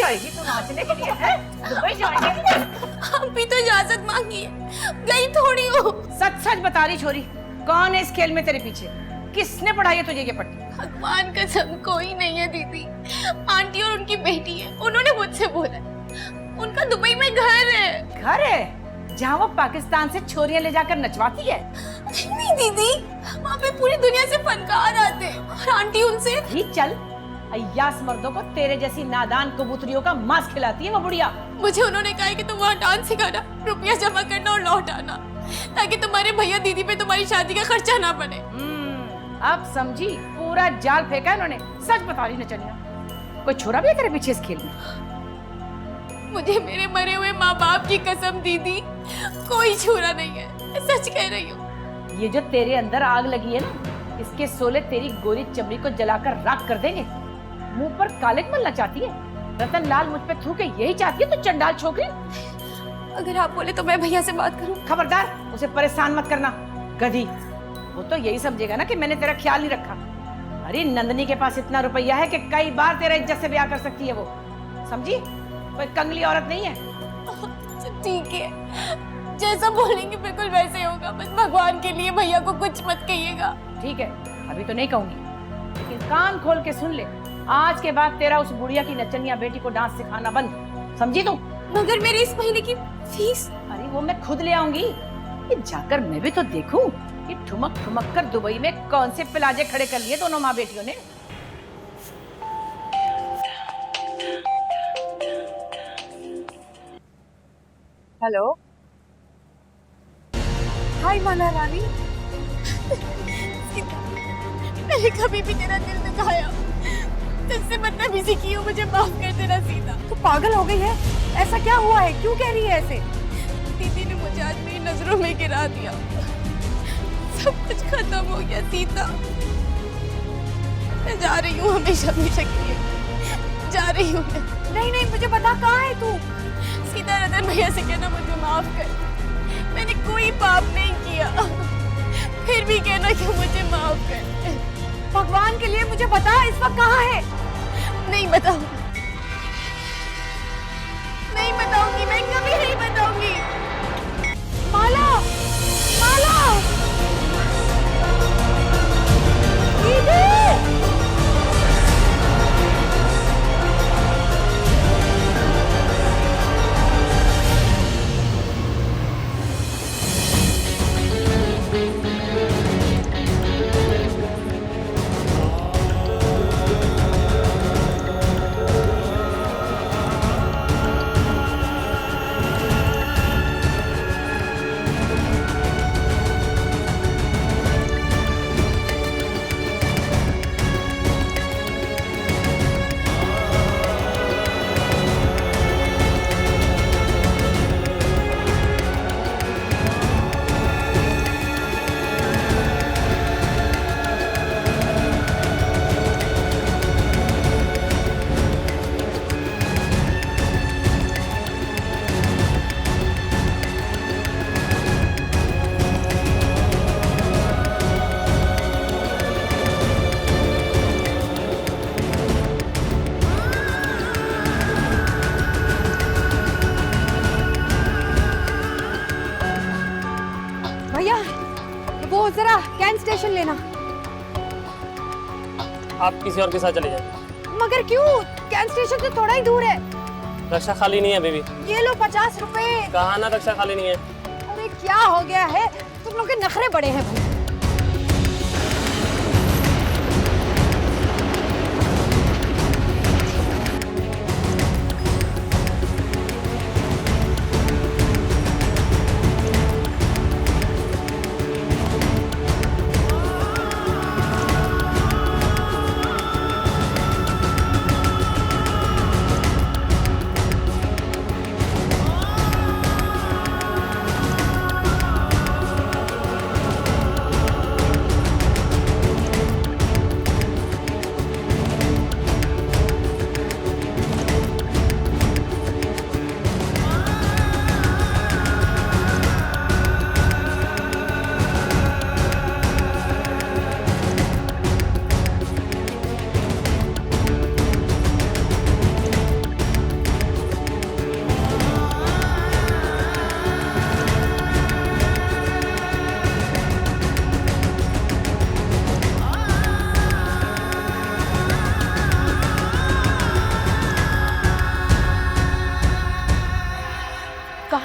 जाएगी तू नाचने के लिए? हैं? दुबई जाएगी? हम भी तो इजाजत मांगी है, गई थोड़ी हो। सच सच बता रही छोरी, कौन है इस खेल में तेरे पीछे? किसने पढ़ाई है तुझे ये पट्टी? भगवान कसम कोई नहीं है दीदी, आंटी और उनकी बेटी है, उन्होंने मुझसे बोला उनका दुबई में घर है। घर है जहाँ वो पाकिस्तान से छोरियां ले जाकर नचवाती है? नहीं दीदी, वहाँ पे पूरी दुनिया से फनकार आते हैं और आंटी उनसे ही चल, अय्यास मर्दों को तेरे जैसी नादान कबूतरियों का मांस खिलाती है वो बुढ़िया। मुझे उन्होंने कहा है कि तुम वहाँ डांस सिखाना, रुपया जमा करना और लौट आना, ताकि तुम्हारे भैया दीदी पे तुम्हारी शादी का खर्चा ना बने। अब समझी, पूरा जाल फेंका है उन्होंने। सच बता रही नचनिया, कोई छोरा भी है तेरे पीछे इस खेल में? मुझे मेरे मरे हुए माँ बाप की कसम दीदी, कोई छुरा नहीं है, मैं सच कह रही हूँ। ये जो तेरे अंदर आग लगी है ना, इसके सोले तेरी गोरी चमड़ी को जलाकर राख कर देंगे। मुंह पर कालिक मलना चाहती है? रतन लाल मुझ पे थूके यही चाहती है तो चंडाल छोकरी। अगर आप बोले तो मैं भैया से बात करूं। खबरदार, उसे परेशान मत करना गधी। वो तो यही समझेगा ना कि मैंने तेरा ख्याल नहीं रखा। अरे नंदनी के पास इतना रुपया है कि कई बार तेरा इज्जत से ब्याह कर सकती है वो, समझी? कोई कंगली औरत नहीं है। ठीक है, जैसा बोलेंगे बिल्कुल वैसे होगा, बस भगवान के लिए भैया को कुछ मत कहिएगा। ठीक है, अभी तो नहीं कहूंगी, लेकिन कान खोल के सुन ले, आज के बाद तेरा उस बुढ़िया की नचनिया बेटी को डांस सिखाना बंद, समझी तू? मगर मेरी इस महीने की फीस? अरे वो मैं खुद ले आऊंगी। ये जाकर मैं भी तो देखूं कि ठुमक ठुमक कर दुबई में कौन से प्लाजे खड़े कर लिए दोनों माँ बेटियों ने। हेलो, हाय माला रानी। मैंने कभी भी तेरा दिल दुखाया, तुझसे बदतमीजी की हो, मुझे माफ कर देना सीता। तू पागल हो गई है? ऐसा क्या हुआ है, क्यों कह रही है ऐसे? दीदी ने मुझे आज मेरी नजरों में गिरा दिया, सब कुछ खत्म हो गया सीता। मैं जा रही हूँ हमेशा हमेशा के लिए, जा रही हूँ मैं। नहीं नहीं, मुझे बता कहाँ है तू? सीता रतन भैया से कहना मुझे माफ कर, मैंने कोई पाप नहीं किया, फिर भी कहना कि मुझे माफ कर। भगवान के लिए मुझे बता, इस वक्त कहाँ है? नहीं बताऊंगी, नहीं बताऊंगी, मैं कभी नहीं बताऊंगी। माला, माला, दीदी। भैया, वो जरा कैंट स्टेशन लेना। आप किसी और के साथ चले जाइए। मगर क्यों? कैंट स्टेशन तो थोड़ा ही दूर है। रक्षा खाली नहीं है बेबी। ये लो 50 रुपए। कहा ना रक्षा खाली नहीं है। अरे क्या हो गया है, तुम लोग के नखरे बड़े हैं भैया।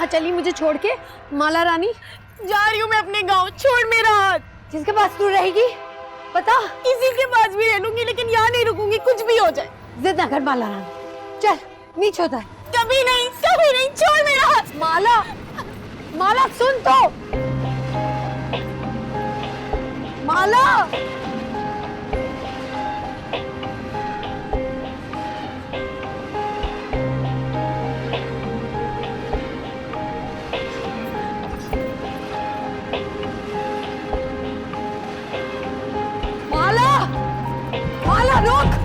कहाँ चली मुझे छोड़ के माला रानी? जा रही हूँ मैं अपने गांव, छोड़ मेरा हाथ। जिसके पास तू रहेगी पता? किसी के पास भी रह लूंगी लेकिन यहाँ नहीं रुकूंगी, कुछ भी हो जाए। जिद ना कर माला रानी, चल नीचे होता है। कभी नहीं, छोड़ मेरा हाथ। माला, माला सुन तो, माला। माला, माला रुक।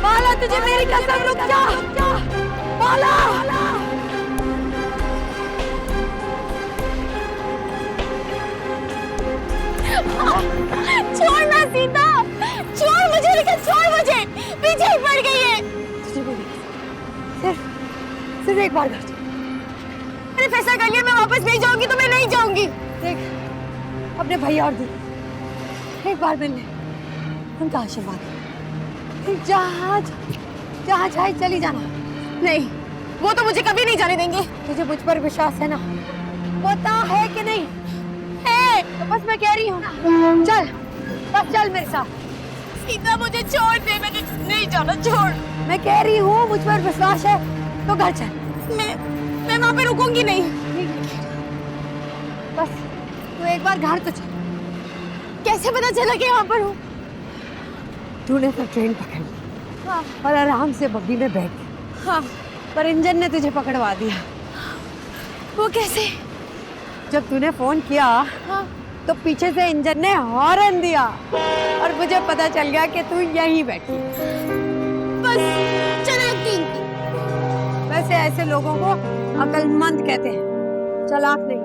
माला तुझे मेरी कसम, रुक जा। माला, छोड़ ना सीता, छोड़ मुझे, लेकिन छोड़ मुझे, पीछे ही पड़ गई है। तुझे मेरी कसम, सिर्फ एक बार कर। मैंने फैसला कर लिया, मैं वापस नहीं जाऊंगी तो मैं नहीं जाऊंगी। देख अपने भैया और दी एक बार मिलने, उनका आशीर्वाद जहाँ जहाँ चाहे चली जाना। नहीं, वो तो मुझे कभी नहीं जाने देंगे। तुझे मुझ पर विश्वास है ना? पता है कि नहीं है? तो बस मैं कह रही हूँ ना, चल बस चल मेरे साथ। सीता मुझे छोड़ दे, मैंने नहीं जाना, छोड़। मैं कह रही हूँ मुझ पर विश्वास है तो घर चल। मैं वहाँ पे रुकूंगी नहीं। बस तू एक बार घर तो चल। कैसे पता चला कि यहाँ पर हूँ? तूने तो ट्रेन पकड़ ली और आराम से बग्गी में बैठ गई। हाँ, पर इंजन ने तुझे पकड़वा दिया। वो कैसे? जब तूने फोन किया हाँ, तो पीछे से इंजन ने हॉर्न दिया और मुझे पता चल गया कि तू यहीं बैठी। बस चालाक थी। वैसे ऐसे लोगों को अक्लमंद कहते हैं, चालाक नहीं।